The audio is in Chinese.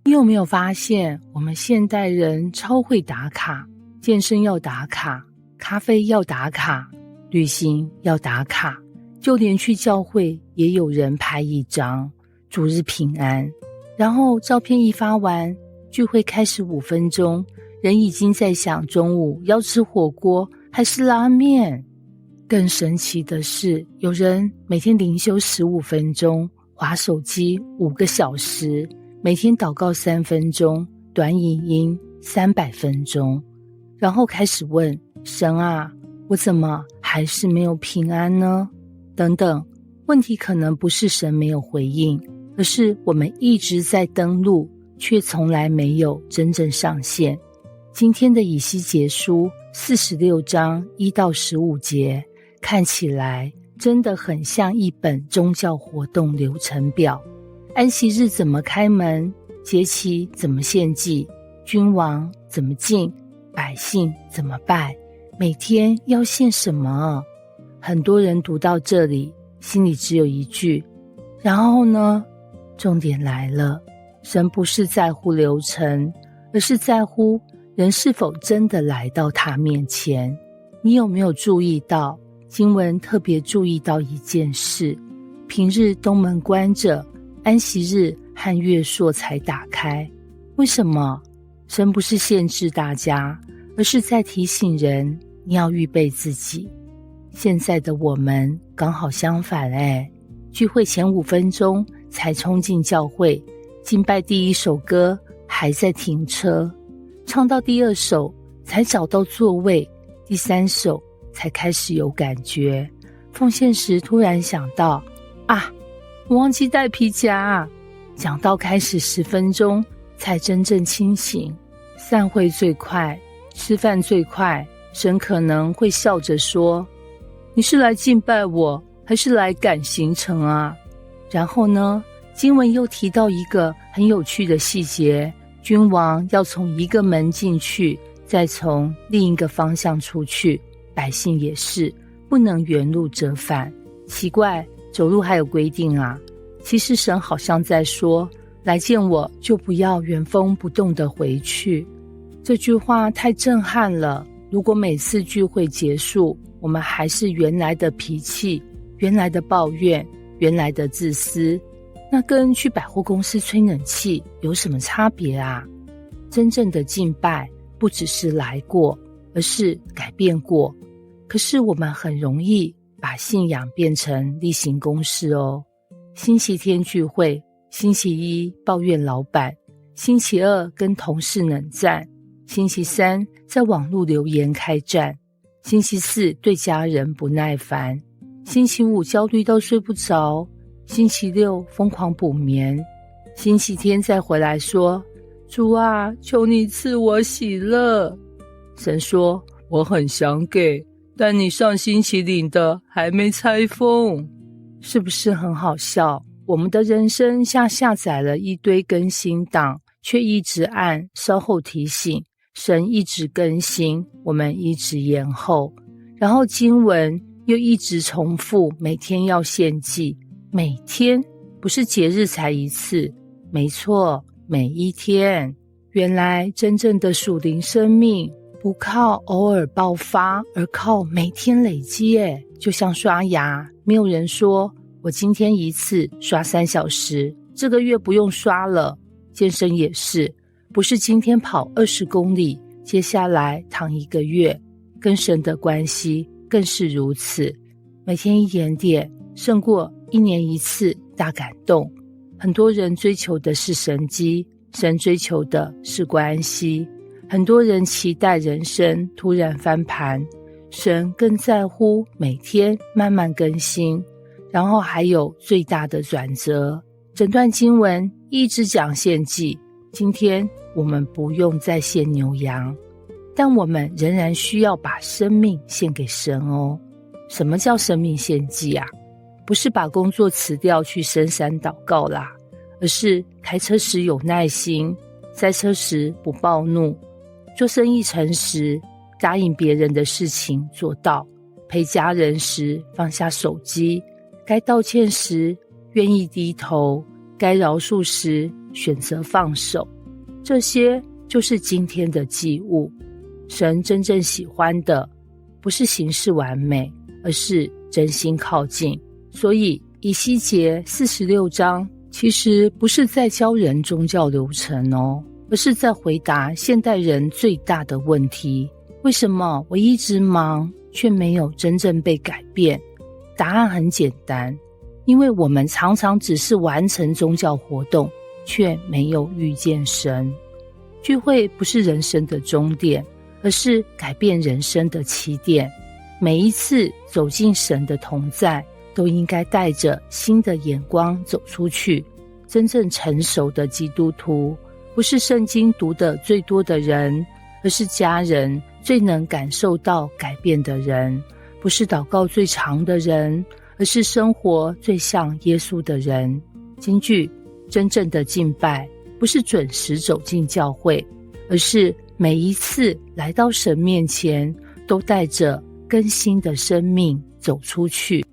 你有沒有發現，我們現代人超會打卡，健身要打卡，咖啡要打卡，旅行要打卡，就連去教會也有人拍一張主日平安，然後照片一發完，聚會開始5分鐘，人已經在想中午要吃火鍋還是拉麵。更神奇的是，有人每天靈修15分鐘，滑手機5個小時，每天禱告3分鐘，短影音300分鐘，然後開始問神啊，我怎麼還是沒有平安呢？等等，問題可能不是神沒有回應，而是我們一直在登錄，卻從來沒有真正上線。今天的以西結書46章1到15節，看起來真的很像一本宗教活動流程表。安息日怎麼開門，節期怎麼獻祭，君王怎麼進，百姓怎麼拜，每天要獻什麼。很多人讀到這裡，心裡只有一句，然後呢？重點來了，神不是在乎流程，而是在乎人是否真的來到他面前。你有沒有注意到，經文特別注意到一件事，平日東門關着，安息日和月朔才打開。為什麼？神不是限制大家，而是在提醒人，你要預備自己。現在的我們剛好相反聚會前5分鐘才衝進教會，敬拜第1首歌還在停車，唱到第2首才找到座位，第3首才開始有感覺。奉獻時突然想到，我忘記帶皮夾。講道開始10分鐘才真正清醒。散會最快，吃飯最快，神可能會笑着說，你是來敬拜我，還是來趕行程啊？然後呢，經文又提到一個很有趣的細節，君王要從一個門進去，再從另一個方向出去，百姓也是不能原路折返。奇怪，走路還有規定啊。其實神好像在說，來見我就不要原封不動地回去。這句話太震撼了。如果每次聚會結束，我們還是原來的脾氣，原來的抱怨，原來的自私，那跟去百貨公司吹冷氣有什麼差別啊？真正的敬拜不只是來過，而是改變過。可是我們很容易把信仰變成例行公事哦。星期天聚會，星期1抱怨老闆，星期2跟同事冷戰，星期3在網絡留言開戰，星期4對家人不耐煩，星期5焦慮到睡不着，星期6瘋狂補眠，星期天再回來說，主啊，求你賜我喜樂。神說，我很想給，但你上星期領的還沒拆封。是不是很好笑？我們的人生像下載了一堆更新檔，卻一直按稍後提醒，神一直更新，我們一直延後，然後經文又一直重複，每天要獻祭，每天，不是節日才一次，沒錯，每一天。原來真正的屬靈生命不靠偶爾爆發，而靠每天累積。就像刷牙，沒有人說我今天一次刷3小時，這個月不用刷了。健身也是，不是今天跑20公里，接下來躺1個月。跟神的關係更是如此，每天一點點，勝過1年1次大感動。很多人追求的是神蹟，神追求的是關係。很多人期待人生突然翻盤，神更在乎每天慢慢更新。然後還有最大的轉折，整段經文一直講獻祭。今天我們不用再獻牛羊，但我們仍然需要把生命獻給神哦。什麼叫生命獻祭啊？不是把工作辭掉去深山禱告啦，而是開車時有耐心，塞車時不暴怒，做生意誠實，答應別人的事情做到，陪家人時放下手機，該道歉時願意低頭，該饒恕時選擇放手，這些就是今天的祭物。神真正喜歡的不是形式完美，而是真心靠近。所以以西結46章其實不是在教人宗教流程哦，而是在回答現代人最大的問題：為什麼我一直忙卻沒有真正被改變？答案很簡單，因為我們常常只是完成宗教活動，卻沒有遇見神。聚會不是人生的終點，而是改變人生的起點。每一次走進神的同在，都應該帶着新的眼光走出去。真正成熟的基督徒，不是聖經讀得最多的人，而是家人最能感受到改變的人；不是禱告最長的人，而是生活最像耶穌的人。金句：真正的敬拜不是準時走進教會，而是每一次來到神面前，都帶着更新的生命走出去。